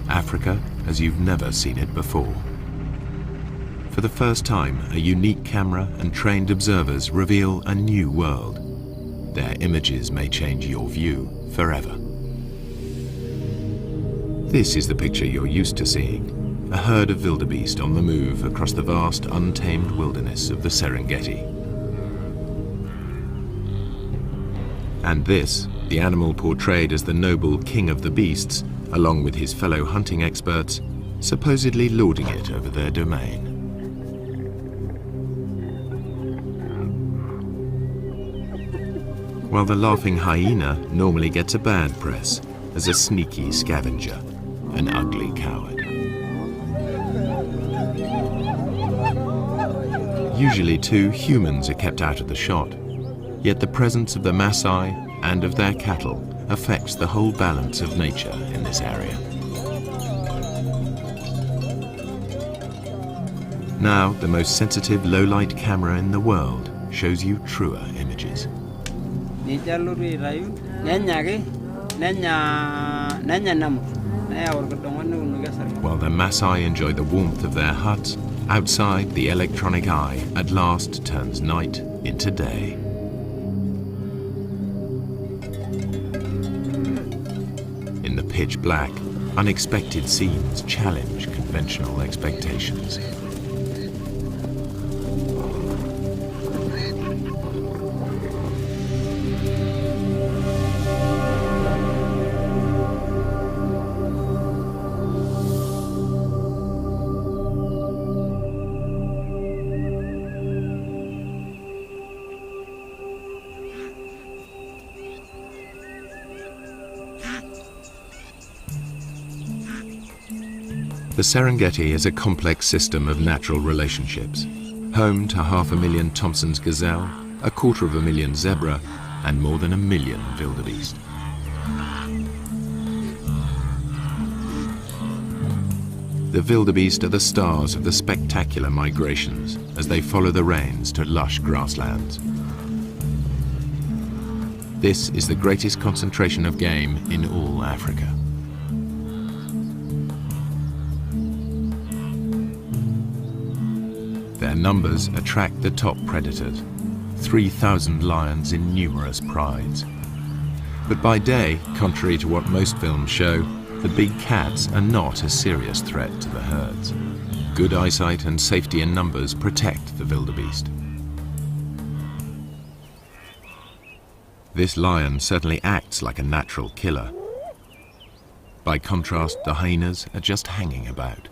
Africa as you've never seen it before. For the first time, a unique camera and trained observers reveal a new world. Their images may change your view forever. This is the picture you're used to seeing, a herd of wildebeest on the move across the vast, untamed wilderness of the Serengeti. And this, the animal portrayed as the noble king of the beasts, along with his fellow hunting experts, supposedly lording it over their domain. While the laughing hyena normally gets a bad press as a sneaky scavenger, an ugly coward. Usually too, humans are kept out of the shot, yet the presence of the Maasai and of their cattle affects the whole balance of nature in this area. Now, the most sensitive low-light camera in the world shows you truer images. While the Maasai enjoy the warmth of their huts, outside the electronic eye at last turns night into day. In the pitch black, unexpected scenes challenge conventional expectations. The Serengeti is a complex system of natural relationships, home to 500,000 Thompson's gazelle, 250,000 zebra, and more than 1 million wildebeest. The wildebeest are the stars of the spectacular migrations as they follow the rains to lush grasslands. This is the greatest concentration of game in all Africa. Their numbers attract the top predators, 3,000 lions in numerous prides. But by day, contrary to what most films show, the big cats are not a serious threat to the herds. Good eyesight and safety in numbers protect the wildebeest. This lion certainly acts like a natural killer. By contrast, the hyenas are just hanging about.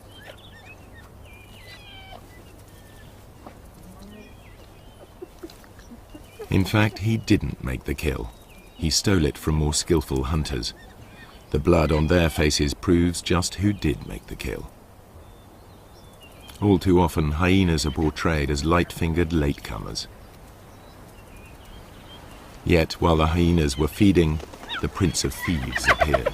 In fact, he didn't make the kill. He stole it from more skillful hunters. The blood on their faces proves just who did make the kill. All too often, hyenas are portrayed as light-fingered latecomers. Yet, while the hyenas were feeding, the Prince of Thieves appeared.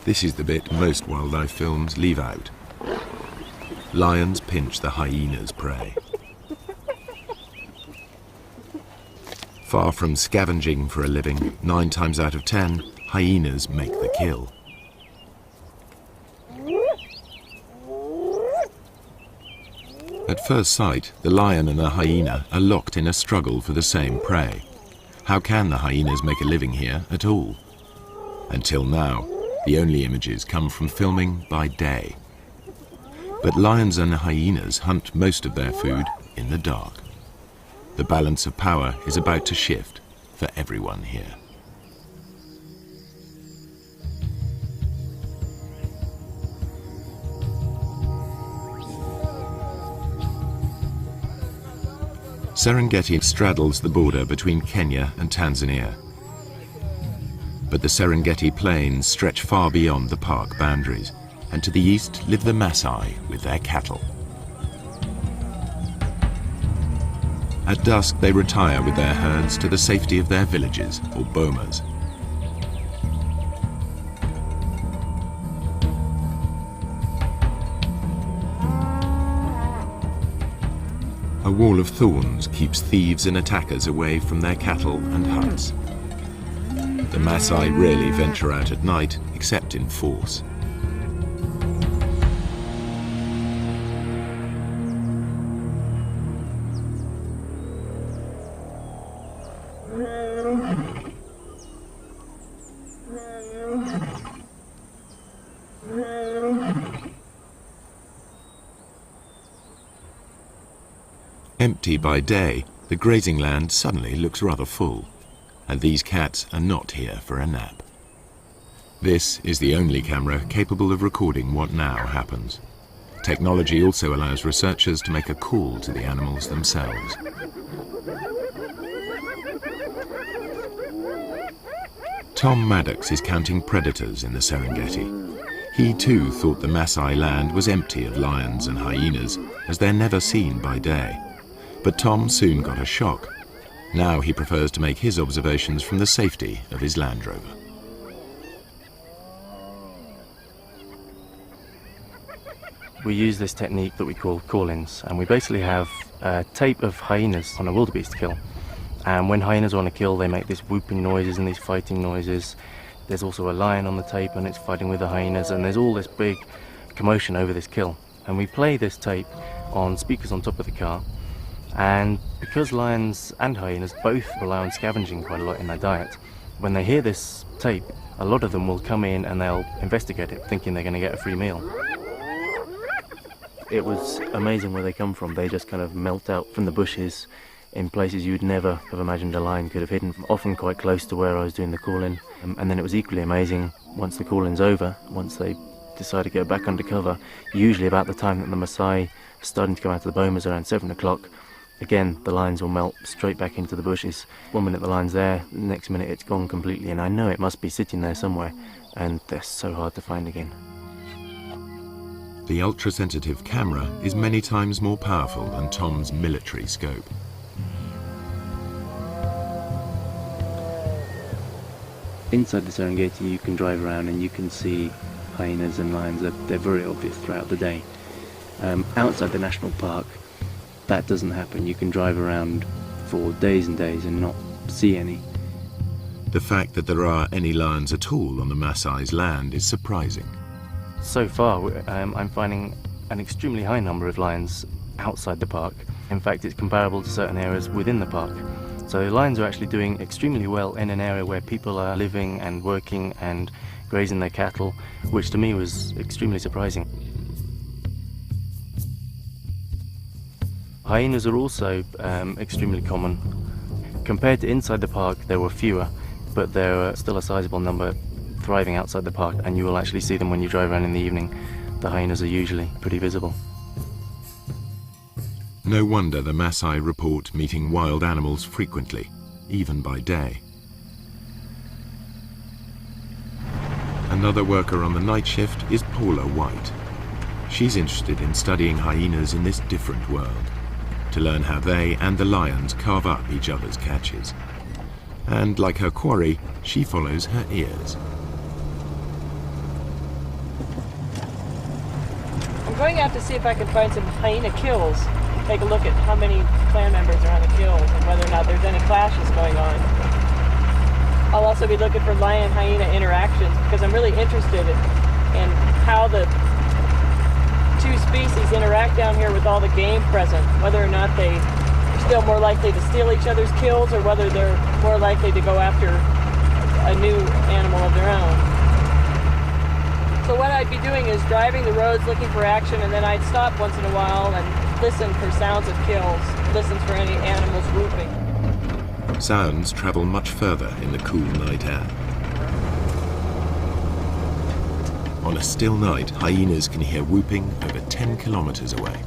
This is the bit most wildlife films leave out. Lions pinch the hyena's prey. Far from scavenging for a living, 9 times out of 10, hyenas make the kill. At first sight, the lion and the hyena are locked in a struggle for the same prey. How can the hyenas make a living here at all? Until now, the only images come from filming by day. But lions and hyenas hunt most of their food in the dark. The balance of power is about to shift for everyone here. Serengeti straddles the border between Kenya and Tanzania. But the Serengeti plains stretch far beyond the park boundaries, and to the east live the Maasai with their cattle. At dusk, they retire with their herds to the safety of their villages, or bomas. A wall of thorns keeps thieves and attackers away from their cattle and huts. The Maasai rarely venture out at night, except in force. Empty by day, the grazing land suddenly looks rather full, and these cats are not here for a nap. This is the only camera capable of recording what now happens. Technology also allows researchers to make a call to the animals themselves. Tom Maddox is counting predators in the Serengeti. He too thought the Maasai land was empty of lions and hyenas, as they're never seen by day. But Tom soon got a shock. Now he prefers to make his observations from the safety of his Land Rover. We use this technique that we call call-ins, and we basically have a tape of hyenas on a wildebeest kill. And when hyenas want to kill, they make these whooping noises and these fighting noises. There's also a lion on the tape and it's fighting with the hyenas, and there's all this big commotion over this kill. And we play this tape on speakers on top of the car. And because lions and hyenas both rely on scavenging quite a lot in their diet, when they hear this tape, a lot of them will come in and they'll investigate it, thinking they're going to get a free meal. It was amazing where they come from. They just kind of melt out from the bushes in places you'd never have imagined a lion could have hidden, often quite close to where I was doing the call-in. And then it was equally amazing once the call-in's over, once they decide to go back under cover, usually about the time that the Maasai are starting to come out of the bomas around 7 o'clock. Again, the lions will melt straight back into the bushes. 1 minute the line's there, the next minute it's gone completely, and I know it must be sitting there somewhere, and they're so hard to find again. The ultra-sensitive camera is many times more powerful than Tom's military scope. Inside the Serengeti you can drive around and you can see hyenas and lions. They're very obvious throughout the day. Outside the national park, that doesn't happen. You can drive around for days and days and not see any. The fact that there are any lions at all on the Maasai's land is surprising. So far, I'm finding an extremely high number of lions outside the park. In fact, it's comparable to certain areas within the park. So lions are actually doing extremely well in an area where people are living and working and grazing their cattle, which to me was extremely surprising. Hyenas are also extremely common. Compared to inside the park, there were fewer, but there are still a sizable number thriving outside the park, and you will actually see them when you drive around in the evening. The hyenas are usually pretty visible. No wonder the Maasai report meeting wild animals frequently, even by day. Another worker on the night shift is Paula White. She's interested in studying hyenas in this different world, to learn how they and the lions carve up each other's catches. And like her quarry, she follows her ears. I'm going out to see if I can find some hyena kills. Take a look at how many clan members are on the kills and whether or not there's any clashes going on. I'll also be looking for lion-hyena interactions because I'm really interested in how the two species interact down here with all the game present, whether or not they're still more likely to steal each other's kills or whether they're more likely to go after a new animal of their own. So what I'd be doing is driving the roads looking for action, and then I'd stop once in a while and listen for sounds of kills, listen for any animals whooping. Sounds travel much further in the cool night air. On a still night, hyenas can hear whooping over 10 kilometers away.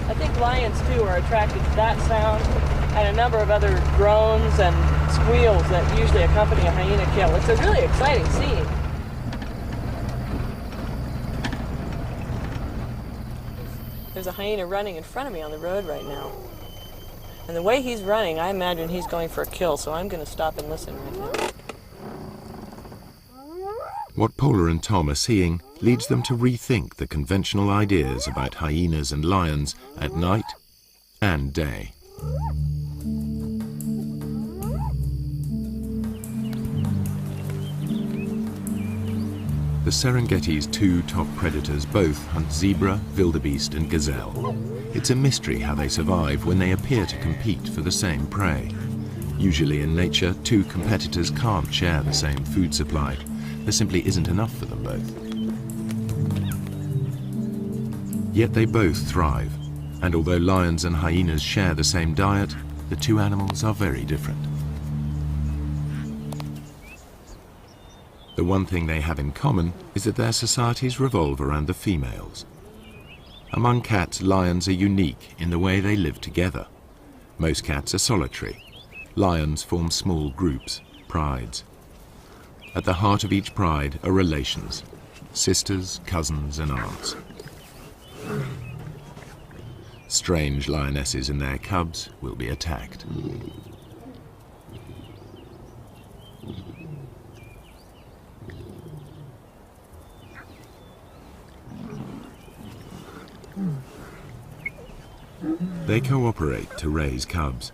I think lions too are attracted to that sound and a number of other groans and squeals that usually accompany a hyena kill. It's a really exciting scene. There's a hyena running in front of me on the road right now. And the way he's running, I imagine he's going for a kill, so I'm going to stop and listen right now. What Paula and Tom are seeing leads them to rethink the conventional ideas about hyenas and lions at night and day. The Serengeti's two top predators both hunt zebra, wildebeest and gazelle. It's a mystery how they survive when they appear to compete for the same prey. Usually in nature, two competitors can't share the same food supply. There simply isn't enough for them both. Yet they both thrive, and although lions and hyenas share the same diet, the two animals are very different. The one thing they have in common is that their societies revolve around the females. Among cats, lions are unique in the way they live together. Most cats are solitary. Lions form small groups, prides. At the heart of each pride are relations, sisters, cousins and aunts. Strange lionesses and their cubs will be attacked. They cooperate to raise cubs.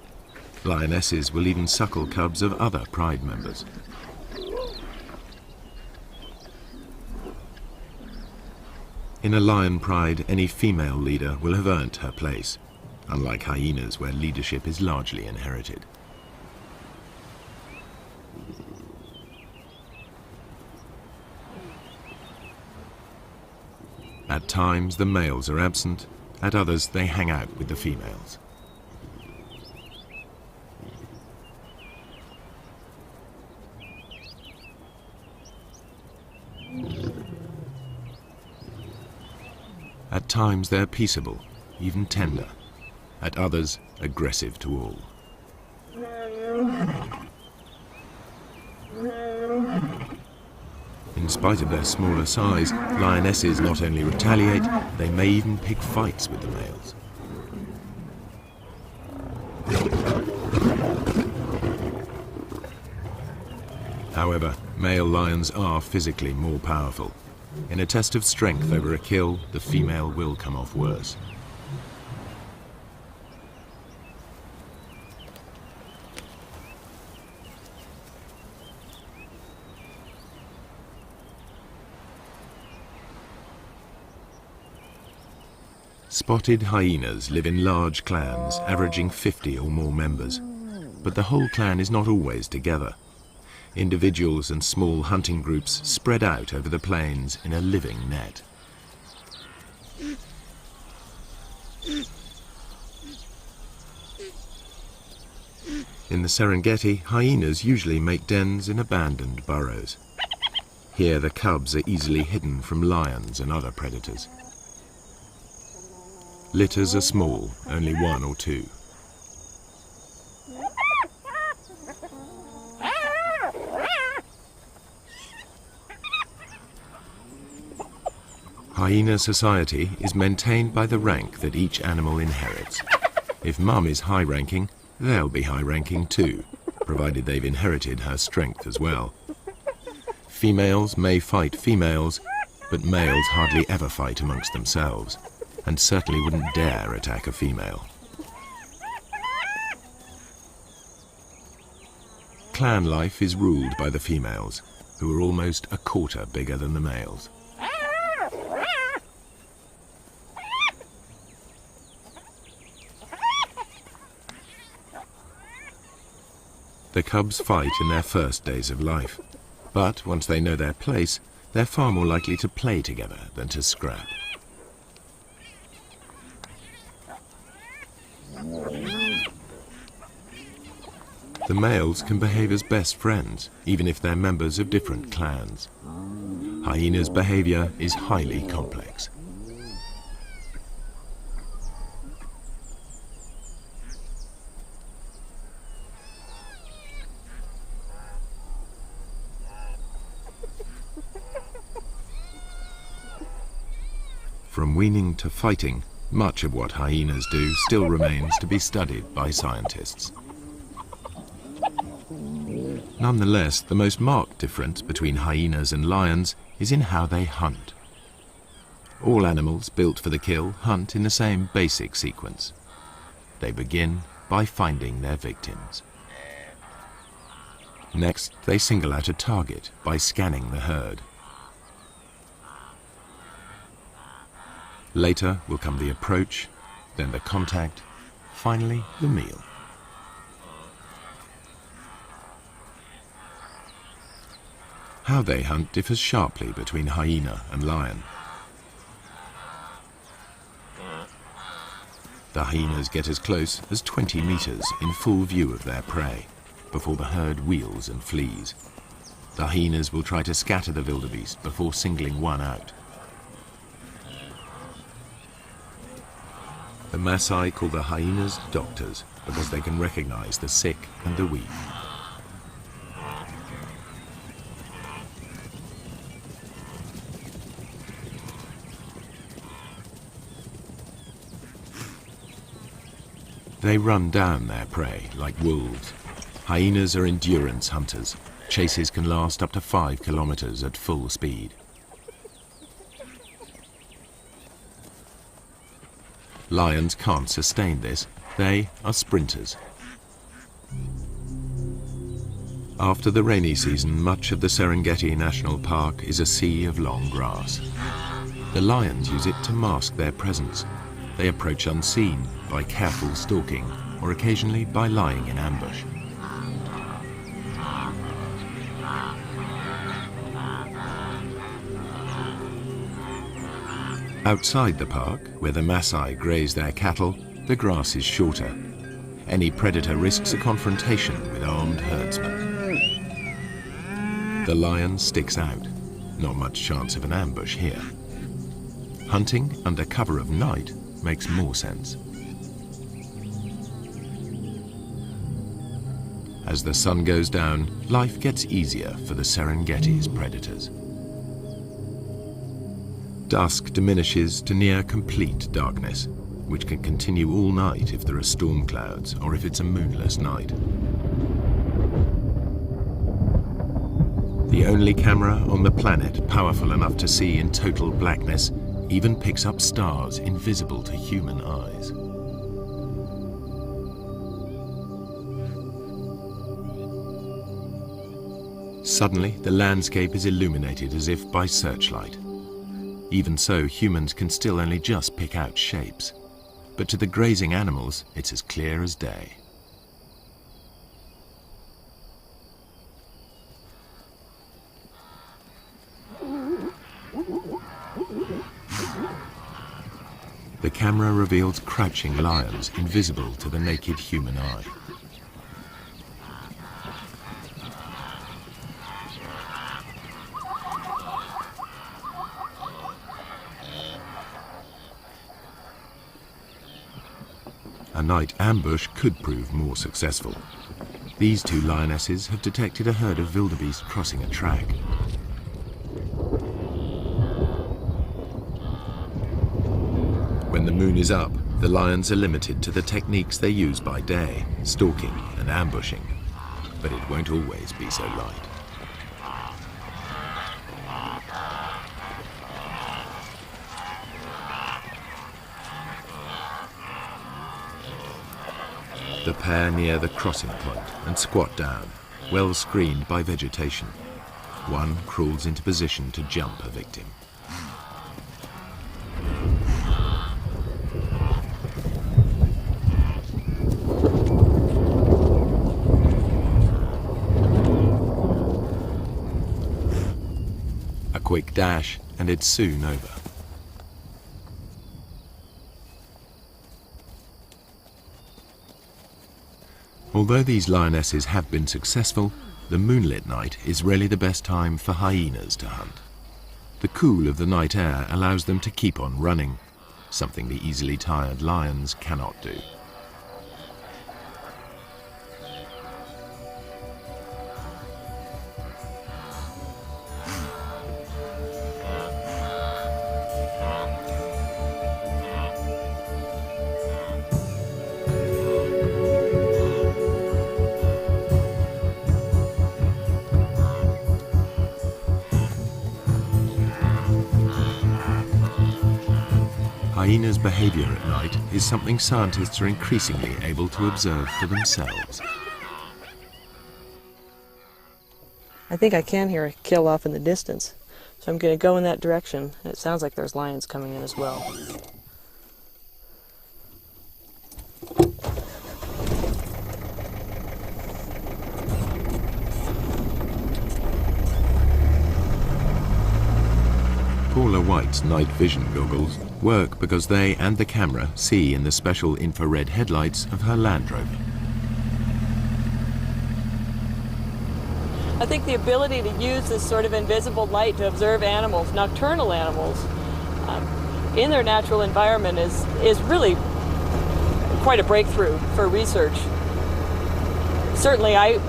Lionesses will even suckle cubs of other pride members. In a lion pride, any female leader will have earned her place, unlike hyenas where leadership is largely inherited. At times the males are absent, at others they hang out with the females. At times they're peaceable, even tender. At others, aggressive to all. In spite of their smaller size, lionesses not only retaliate, they may even pick fights with the males. However, male lions are physically more powerful. In a test of strength over a kill, the female will come off worse. Spotted hyenas live in large clans, averaging 50 or more members. But the whole clan is not always together. Individuals and small hunting groups spread out over the plains in a living net. In the Serengeti, hyenas usually make dens in abandoned burrows. Here the cubs are easily hidden from lions and other predators. Litters are small, only one or two. Hyena society is maintained by the rank that each animal inherits. If Mum is high-ranking, they'll be high-ranking too, provided they've inherited her strength as well. Females may fight females, but males hardly ever fight amongst themselves, and certainly wouldn't dare attack a female. Clan life is ruled by the females, who are almost a quarter bigger than the males. The cubs fight in their first days of life, but once they know their place, they're far more likely to play together than to scrap. The males can behave as best friends, even if they're members of different clans. Hyenas' behavior is highly complex. From weaning to fighting, much of what hyenas do still remains to be studied by scientists. Nonetheless, the most marked difference between hyenas and lions is in how they hunt. All animals built for the kill hunt in the same basic sequence. They begin by finding their victims. Next, they single out a target by scanning the herd. Later will come the approach, then the contact, finally the meal. How they hunt differs sharply between hyena and lion. The hyenas get as close as 20 meters in full view of their prey before the herd wheels and flees. The hyenas will try to scatter the wildebeest before singling one out. The Maasai call the hyenas doctors because they can recognize the sick and the weak. They run down their prey like wolves. Hyenas are endurance hunters. Chases can last up to 5 kilometers at full speed. Lions can't sustain this. They are sprinters. After the rainy season, much of the Serengeti National Park is a sea of long grass. The lions use it to mask their presence. They approach unseen by careful stalking or occasionally by lying in ambush. Outside the park, where the Maasai graze their cattle, the grass is shorter. Any predator risks a confrontation with armed herdsmen. The lion sticks out. Not much chance of an ambush here. Hunting under cover of night makes more sense. As the sun goes down, life gets easier for the Serengeti's predators. Dusk diminishes to near complete darkness, which can continue all night if there are storm clouds or if it's a moonless night. The only camera on the planet powerful enough to see in total blackness even picks up stars invisible to human eyes. Suddenly, the landscape is illuminated as if by searchlight. Even so, humans can still only just pick out shapes. But to the grazing animals, it's as clear as day. The camera reveals crouching lions invisible to the naked human eye. A night ambush could prove more successful. These two lionesses have detected a herd of wildebeest crossing a track. When the moon is up, the lions are limited to the techniques they use by day, stalking and ambushing. But it won't always be so light. The pair near the crossing point and squat down, well screened by vegetation. One crawls into position to jump a victim. A quick dash and it's soon over. Although these lionesses have been successful, the moonlit night is really the best time for hyenas to hunt. The cool of the night air allows them to keep on running, something the easily tired lions cannot do. hyenas' behavior at night is something scientists are increasingly able to observe for themselves. I think I can hear a kill off in the distance, so I'm going to go in that direction. It sounds like there's lions coming in as well. Paula White's night vision goggles work because they and the camera see in the special infrared headlights of her Land Rover. I think the ability to use this sort of invisible light to observe animals, nocturnal animals, in their natural environment is really quite a breakthrough for research. Certainly I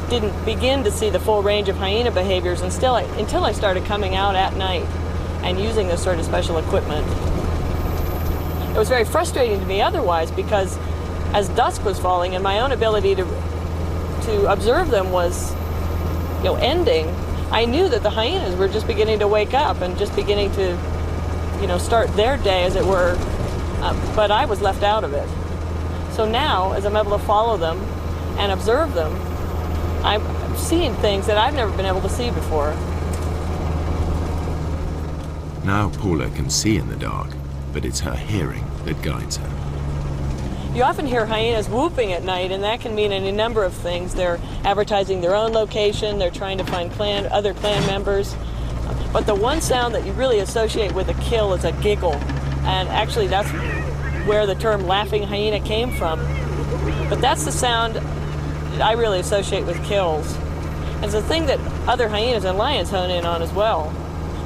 didn't begin to see the full range of hyena behaviors until I started coming out at night and using this sort of special equipment. It was very frustrating to me otherwise, because as dusk was falling and my own ability to observe them was ending, I knew that the hyenas were just beginning to wake up and just beginning to start their day, as it were, but I was left out of it. So now, as I'm able to follow them and observe them, I'm seeing things that I've never been able to see before. Now Paula can see in the dark, but it's her hearing that guides her. You often hear hyenas whooping at night, and that can mean any number of things. They're advertising their own location, they're trying to find other clan members. But the one sound that you really associate with a kill is a giggle. And actually that's where the term laughing hyena came from. But that's the sound that I really associate with kills. And it's a thing that other hyenas and lions hone in on as well.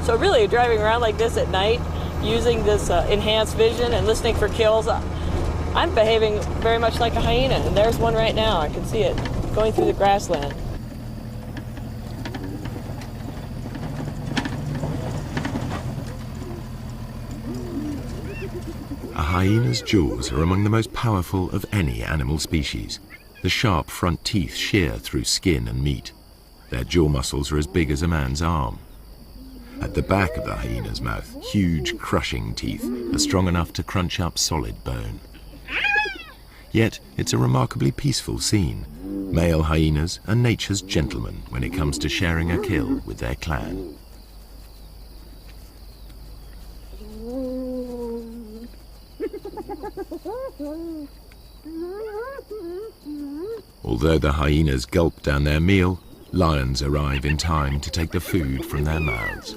So really, driving around like this at night, using this enhanced vision and listening for kills, I'm behaving very much like a hyena, and there's one right now. I can see it going through the grassland. A hyena's jaws are among the most powerful of any animal species. The sharp front teeth shear through skin and meat. Their jaw muscles are as big as a man's arm. At the back of the hyena's mouth, huge crushing teeth are strong enough to crunch up solid bone. Yet, it's a remarkably peaceful scene. Male hyenas are nature's gentlemen when it comes to sharing a kill with their clan. Although the hyenas gulp down their meal, lions arrive in time to take the food from their mouths.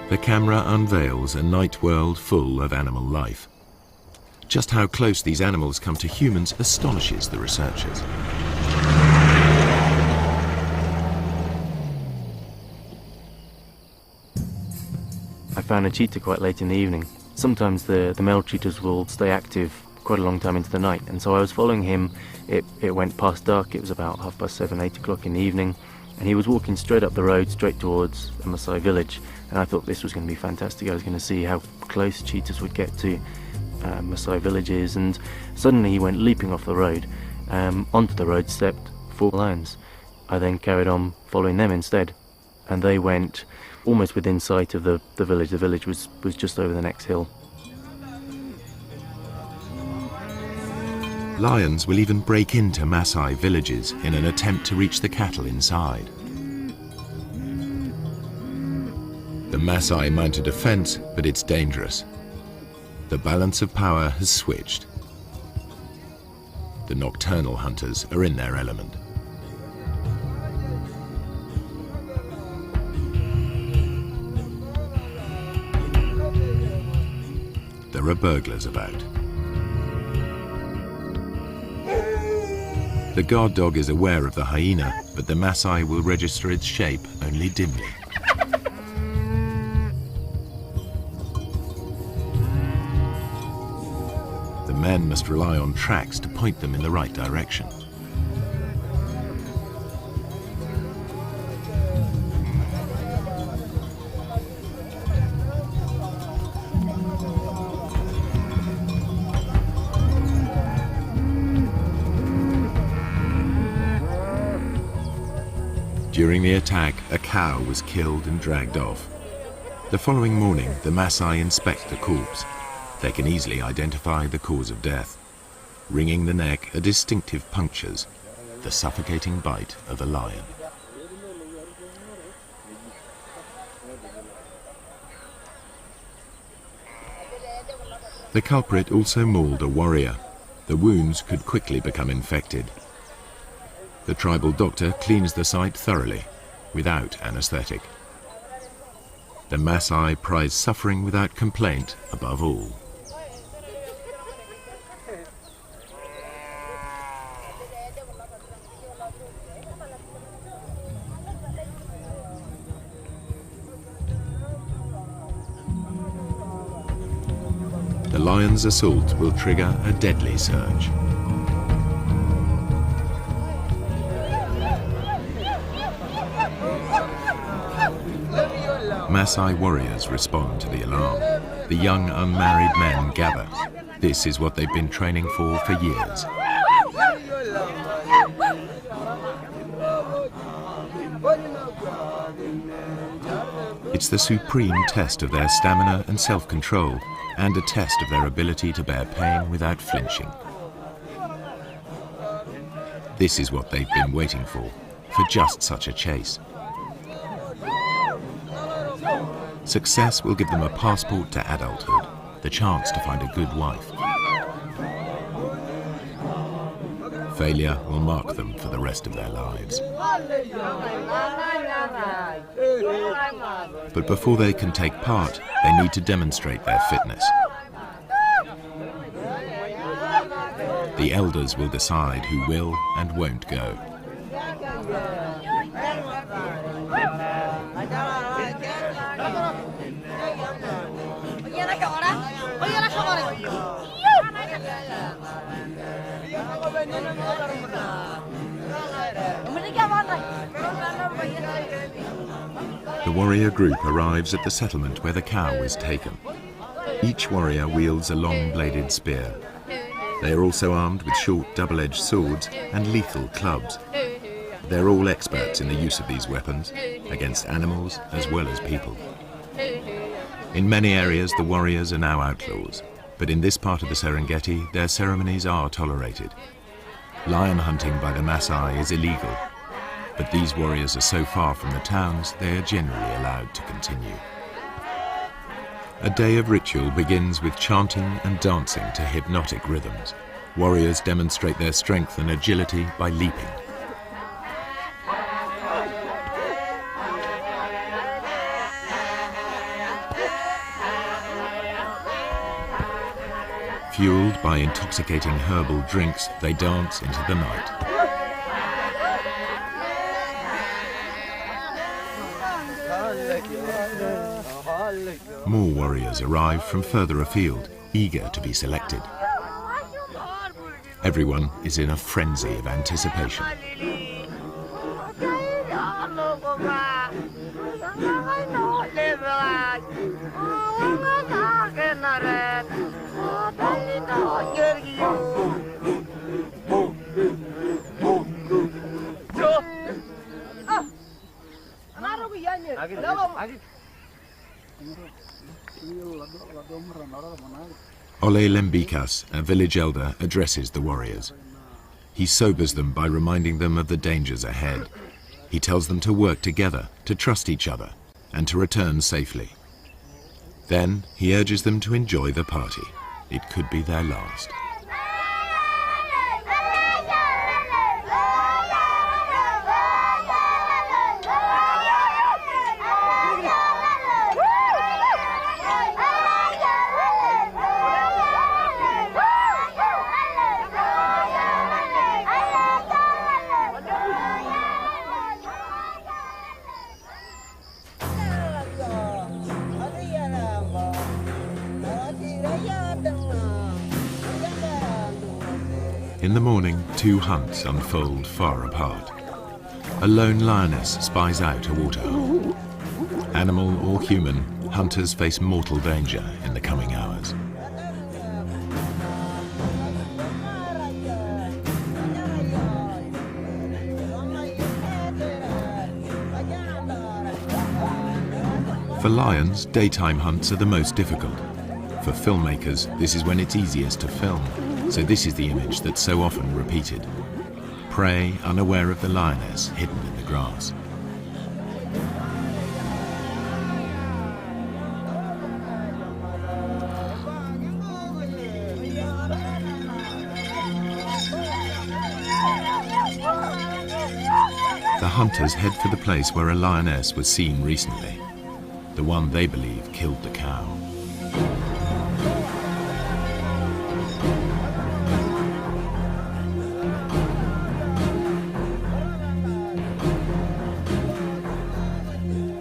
The camera unveils a night world full of animal life. Just how close these animals come to humans astonishes the researchers. I found a cheetah quite late in the evening. Sometimes the male cheetahs will stay active quite a long time into the night, and so I was following him. It went past dark. It was about 7:30, 8 o'clock in the evening, and he was walking straight up the road, straight towards a Maasai village. And I thought this was going to be fantastic. I was going to see how close cheetahs would get to Maasai villages, and suddenly he went leaping off the road. Onto the road stepped 4 lions. I then carried on following them instead, and they went almost within sight of the village. The village was just over the next hill. Lions will even break into Maasai villages in an attempt to reach the cattle inside. The Maasai mount a defense, but it's dangerous. The balance of power has switched. The nocturnal hunters are in their element. There are burglars about. The guard dog is aware of the hyena, but the Maasai will register its shape only dimly. The men must rely on tracks to point them in the right direction. During the attack, a cow was killed and dragged off. The following morning, the Maasai inspect the corpse. They can easily identify the cause of death. Wringing the neck are distinctive punctures, the suffocating bite of a lion. The culprit also mauled a warrior. The wounds could quickly become infected. The tribal doctor cleans the site thoroughly, without anesthetic. The Maasai prize suffering without complaint above all. The lion's assault will trigger a deadly surge. Maasai warriors respond to the alarm. The young unmarried men gather. This is what they've been training for years. It's the supreme test of their stamina and self-control, and a test of their ability to bear pain without flinching. This is what they've been waiting for just such a chase. Success will give them a passport to adulthood, the chance to find a good wife. Failure will mark them for the rest of their lives. But before they can take part, they need to demonstrate their fitness. The elders will decide who will and won't go. The warrior group arrives at the settlement where the cow is taken. Each warrior wields a long-bladed spear. They are also armed with short double-edged swords and lethal clubs. They're all experts in the use of these weapons, against animals as well as people. In many areas, the warriors are now outlaws, but in this part of the Serengeti, their ceremonies are tolerated. Lion hunting by the Maasai is illegal, but these warriors are so far from the towns, they are generally allowed to continue. A day of ritual begins with chanting and dancing to hypnotic rhythms. Warriors demonstrate their strength and agility by leaping. Fueled by intoxicating herbal drinks, they dance into the night. More warriors arrive from further afield, eager to be selected. Everyone is in a frenzy of anticipation. Ole Lembikas, a village elder, addresses the warriors. He sobers them by reminding them of the dangers ahead. He tells them to work together, to trust each other, and to return safely. Then he urges them to enjoy the party. It could be their last. In the morning, two hunts unfold far apart. A lone lioness spies out a waterhole. Animal or human, hunters face mortal danger in the coming hours. For lions, daytime hunts are the most difficult. For filmmakers, this is when it's easiest to film, so this is the image that's so often repeated. Prey unaware of the lioness hidden in the grass. The hunters head for the place where a lioness was seen recently. The one they believe killed the cow.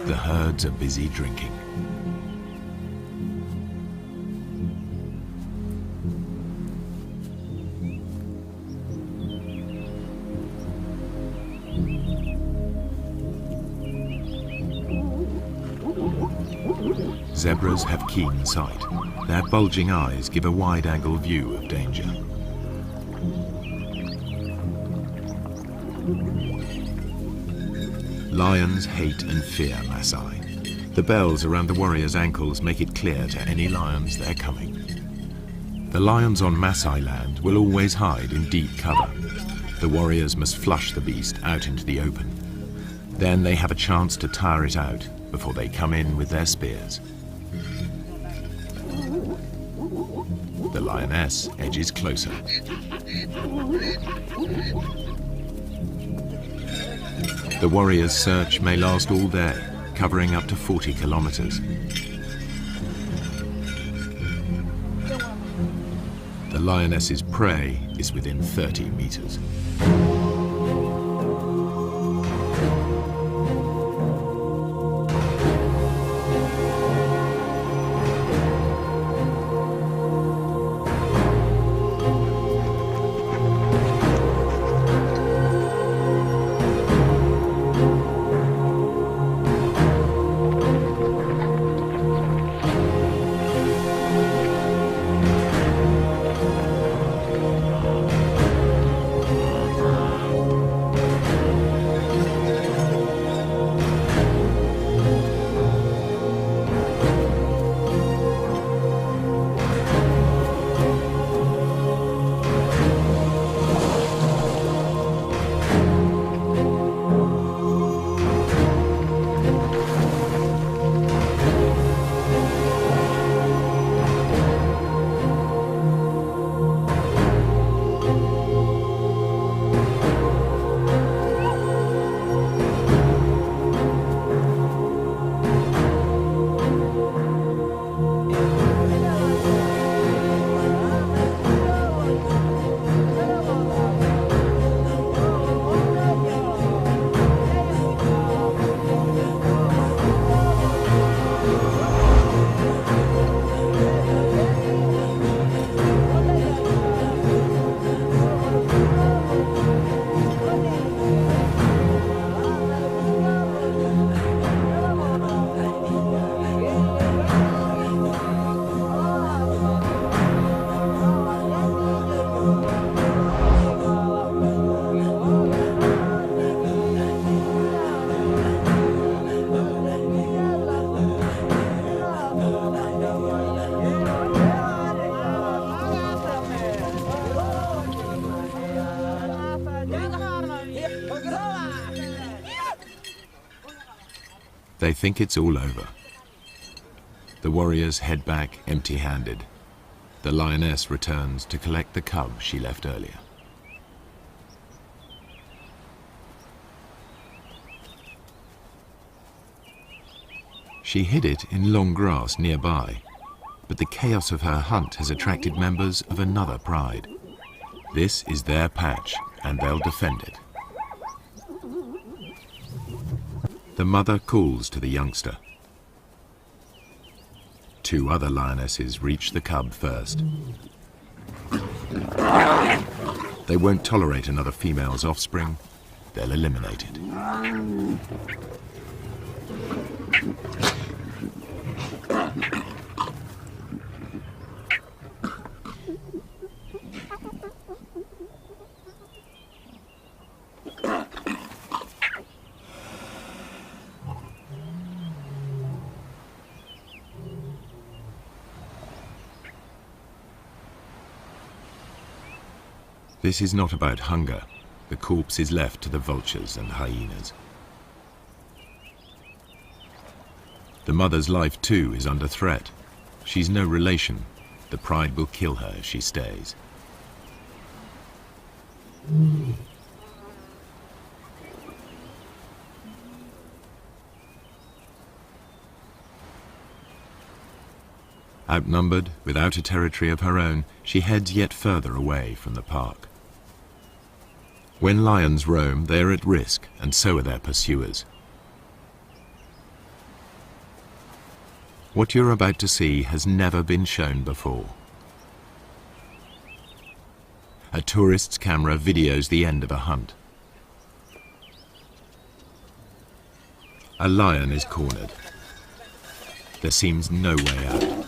The herds are busy drinking. Zebras have keen sight. Their bulging eyes give a wide-angle view of danger. Lions hate and fear Maasai. The bells around the warriors' ankles make it clear to any lions they're coming. The lions on Maasai land will always hide in deep cover. The warriors must flush the beast out into the open. Then they have a chance to tire it out before they come in with their spears. The lioness edges closer. The warriors' search may last all day, covering up to 40 kilometers. The lioness's prey is within 30 meters. They think it's all over. The warriors head back empty-handed. The lioness returns to collect the cub she left earlier. She hid it in long grass nearby, but the chaos of her hunt has attracted members of another pride. This is their patch, and they'll defend it. The mother calls to the youngster. Two other lionesses reach the cub first. They won't tolerate another female's offspring. They'll eliminate it. This is not about hunger. The corpse is left to the vultures and hyenas. The mother's life too is under threat. She's no relation. The pride will kill her if she stays. Outnumbered, without a territory of her own, she heads yet further away from the park. When lions roam, they are at risk, and so are their pursuers. What you're about to see has never been shown before. A tourist's camera videos the end of a hunt. A lion is cornered. There seems no way out.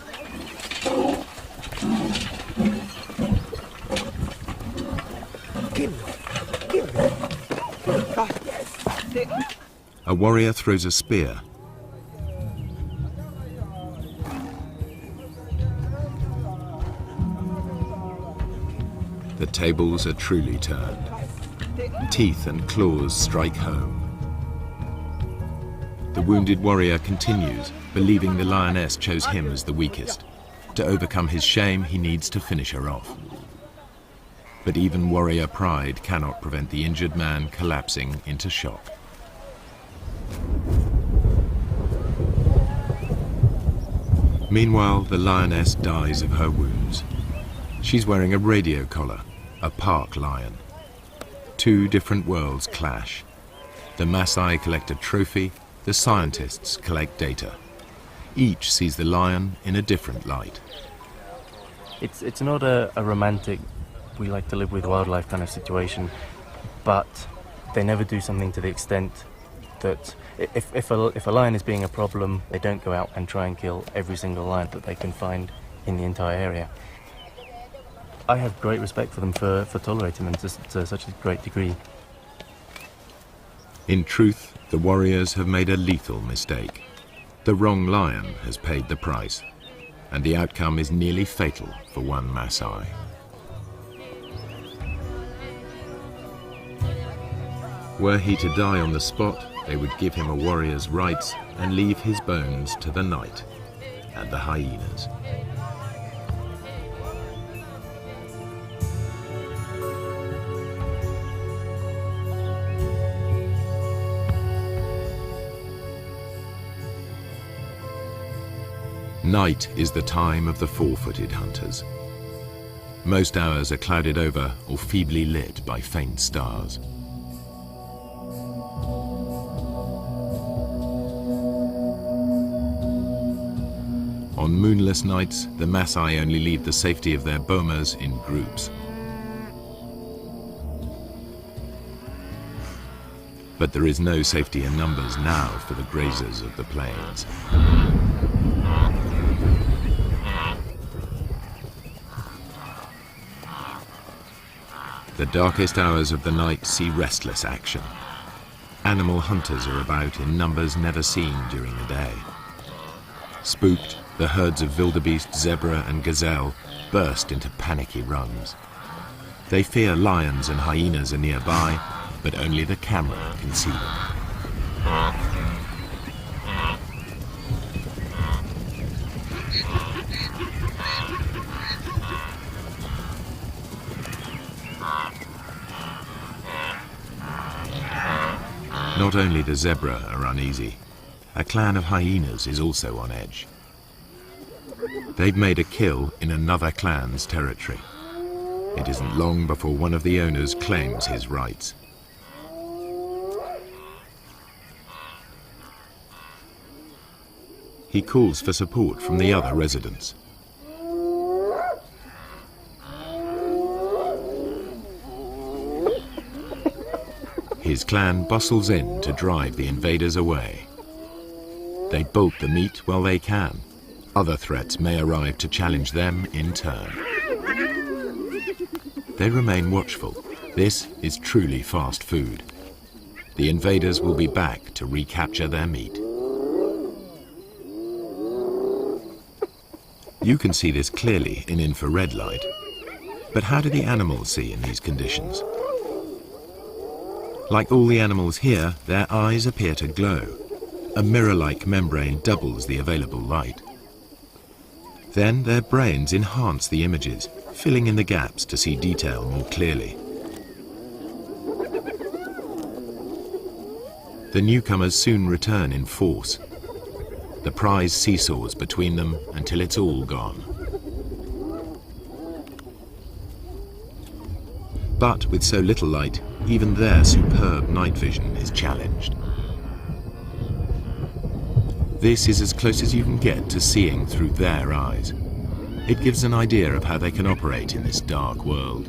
A warrior throws a spear. The tables are truly turned. Teeth and claws strike home. The wounded warrior continues, believing the lioness chose him as the weakest. To overcome his shame, he needs to finish her off. But even warrior pride cannot prevent the injured man collapsing into shock. Meanwhile, the lioness dies of her wounds. She's wearing a radio collar, a park lion. Two different worlds clash. The Maasai collect a trophy, the scientists collect data. Each sees the lion in a different light. It's not a romantic, we like to live with wildlife kind of situation, but they never do something to the extent that if a lion is being a problem, they don't go out and try and kill every single lion that they can find in the entire area. I have great respect for them for tolerating them to such a great degree. In truth, the warriors have made a lethal mistake. The wrong lion has paid the price, and the outcome is nearly fatal for one Maasai. Were he to die on the spot, they would give him a warrior's rights and leave his bones to the night and the hyenas. Night is the time of the four-footed hunters. Most hours are clouded over or feebly lit by faint stars. On moonless nights, the Maasai only leave the safety of their bomas in groups. But there is no safety in numbers now for the grazers of the plains. The darkest hours of the night see restless action. Animal hunters are about in numbers never seen during the day. Spooked, the herds of wildebeest, zebra and gazelle burst into panicky runs. They fear lions and hyenas are nearby, but only the camera can see them. Not only the zebra are uneasy, a clan of hyenas is also on edge. They've made a kill in another clan's territory. It isn't long before one of the owners claims his rights. He calls for support from the other residents. His clan bustles in to drive the invaders away. They bolt the meat while they can. Other threats may arrive to challenge them in turn. They remain watchful. This is truly fast food. The invaders will be back to recapture their meat. You can see this clearly in infrared light. But how do the animals see in these conditions? Like all the animals here, their eyes appear to glow. A mirror-like membrane doubles the available light. Then their brains enhance the images, filling in the gaps to see detail more clearly. The newcomers soon return in force. The prize seesaws between them until it's all gone. But with so little light, even their superb night vision is challenged. This is as close as you can get to seeing through their eyes. It gives an idea of how they can operate in this dark world.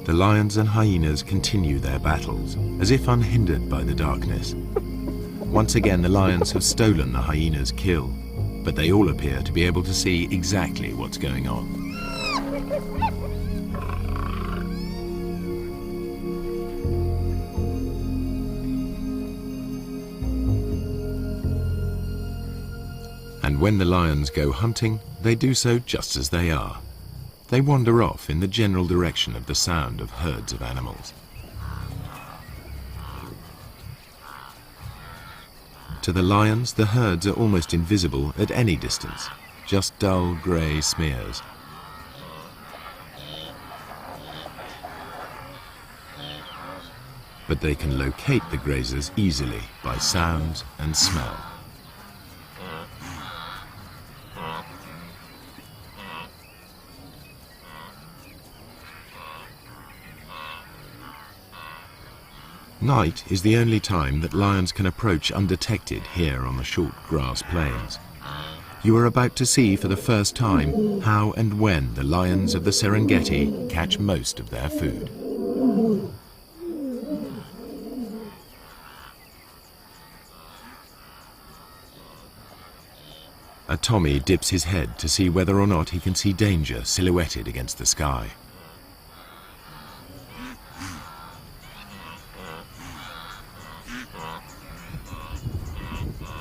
The lions and hyenas continue their battles, as if unhindered by the darkness. Once again, the lions have stolen the hyena's kill, but they all appear to be able to see exactly what's going on. And when the lions go hunting, they do so just as they are. They wander off in the general direction of the sound of herds of animals. To the lions, the herds are almost invisible at any distance, just dull grey smears. But they can locate the grazers easily by sound and smell. Night is the only time that lions can approach undetected here on the short grass plains. You are about to see for the first time how and when the lions of the Serengeti catch most of their food. A Tommy dips his head to see whether or not he can see danger silhouetted against the sky.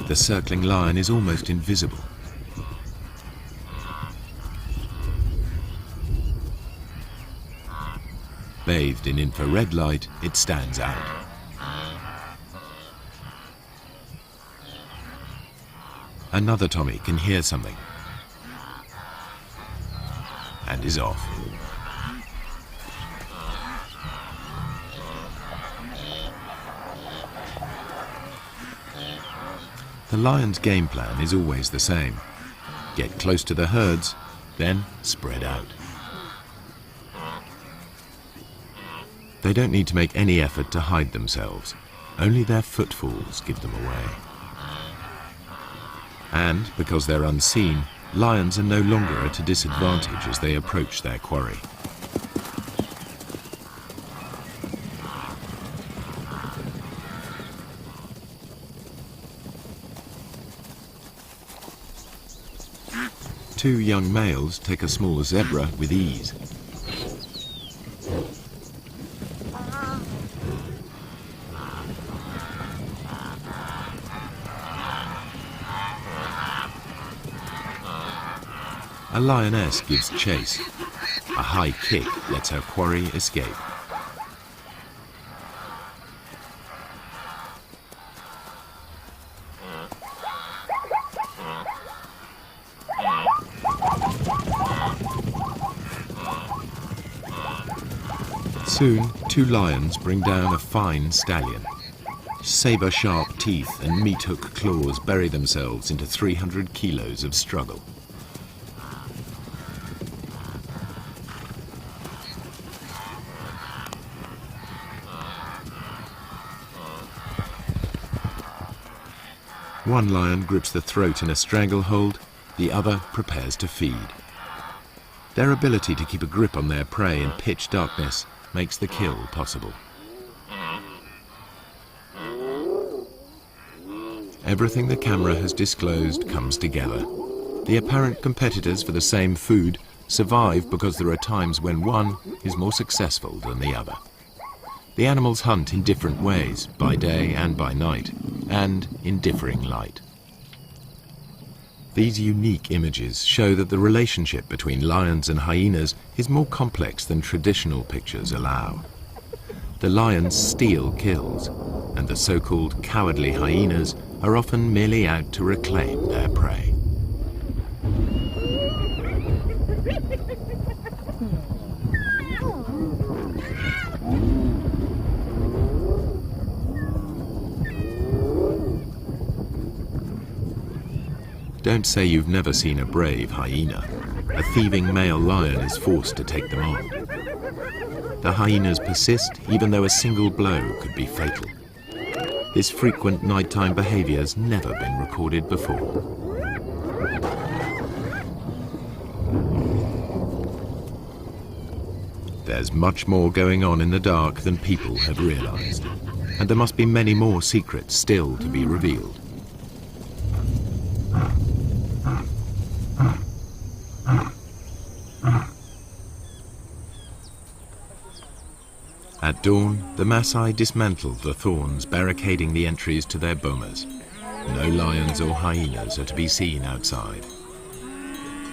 The circling lion is almost invisible. Bathed in infrared light, it stands out. Another Tommy can hear something and is off. The lion's game plan is always the same. Get close to the herds, then spread out. They don't need to make any effort to hide themselves. Only their footfalls give them away. And, because they're unseen, lions are no longer at a disadvantage as they approach their quarry. Two young males take a small zebra with ease. A lioness gives chase. A high kick lets her quarry escape. Soon, two lions bring down a fine stallion. Saber-sharp teeth and meat-hook claws bury themselves into 300 kilos of struggle. One lion grips the throat in a stranglehold, the other prepares to feed. Their ability to keep a grip on their prey in pitch darkness makes the kill possible. Everything the camera has disclosed comes together. The apparent competitors for the same food survive because there are times when one is more successful than the other. The animals hunt in different ways, by day and by night, and in differing light. These unique images show that the relationship between lions and hyenas is more complex than traditional pictures allow. The lions steal kills, and the so-called cowardly hyenas are often merely out to reclaim their prey. Don't say you've never seen a brave hyena. A thieving male lion is forced to take them on. The hyenas persist even though a single blow could be fatal. This frequent nighttime behavior has never been recorded before. There's much more going on in the dark than people have realized, and there must be many more secrets still to be revealed. At dawn, the Maasai dismantle the thorns barricading the entries to their bomas. No lions or hyenas are to be seen outside.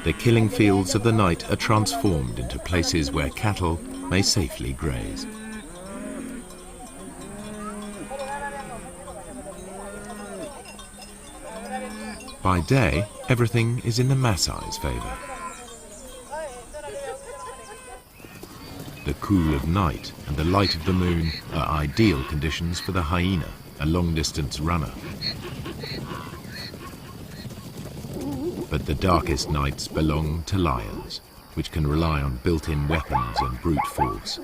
The killing fields of the night are transformed into places where cattle may safely graze. By day, everything is in the Maasai's favor. The cool of night and the light of the moon are ideal conditions for the hyena, a long-distance runner. But the darkest nights belong to lions, which can rely on built-in weapons and brute force.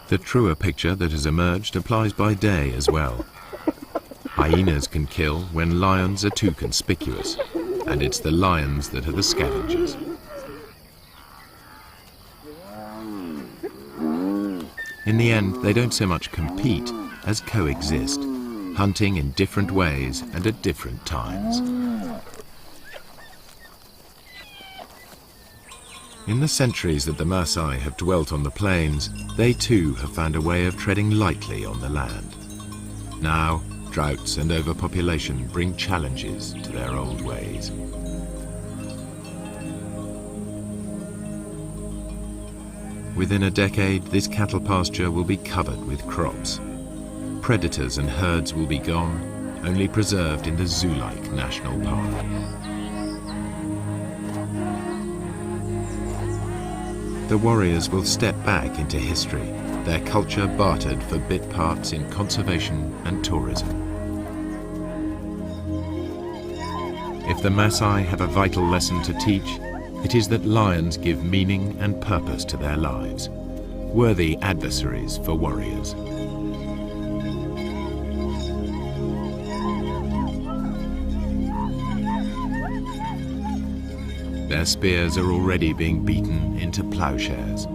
The truer picture that has emerged applies by day as well. Hyenas can kill when lions are too conspicuous, and it's the lions that are the scavengers. In the end, they don't so much compete as coexist, hunting in different ways and at different times. In the centuries that the Maasai have dwelt on the plains, they too have found a way of treading lightly on the land. Now, droughts and overpopulation bring challenges to their old ways. Within a decade, this cattle pasture will be covered with crops. Predators and herds will be gone, only preserved in the zoo-like national park. The warriors will step back into history, their culture bartered for bit parts in conservation and tourism. If the Maasai have a vital lesson to teach, it is that lions give meaning and purpose to their lives, worthy adversaries for warriors. Their spears are already being beaten into plowshares.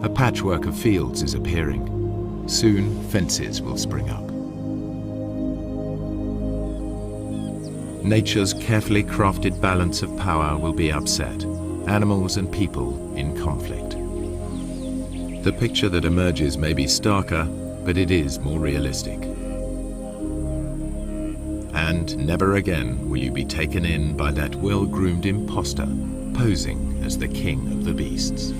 A patchwork of fields is appearing. Soon, fences will spring up. Nature's carefully crafted balance of power will be upset, animals and people in conflict. The picture that emerges may be starker, but it is more realistic. And never again will you be taken in by that well-groomed imposter posing as the king of the beasts.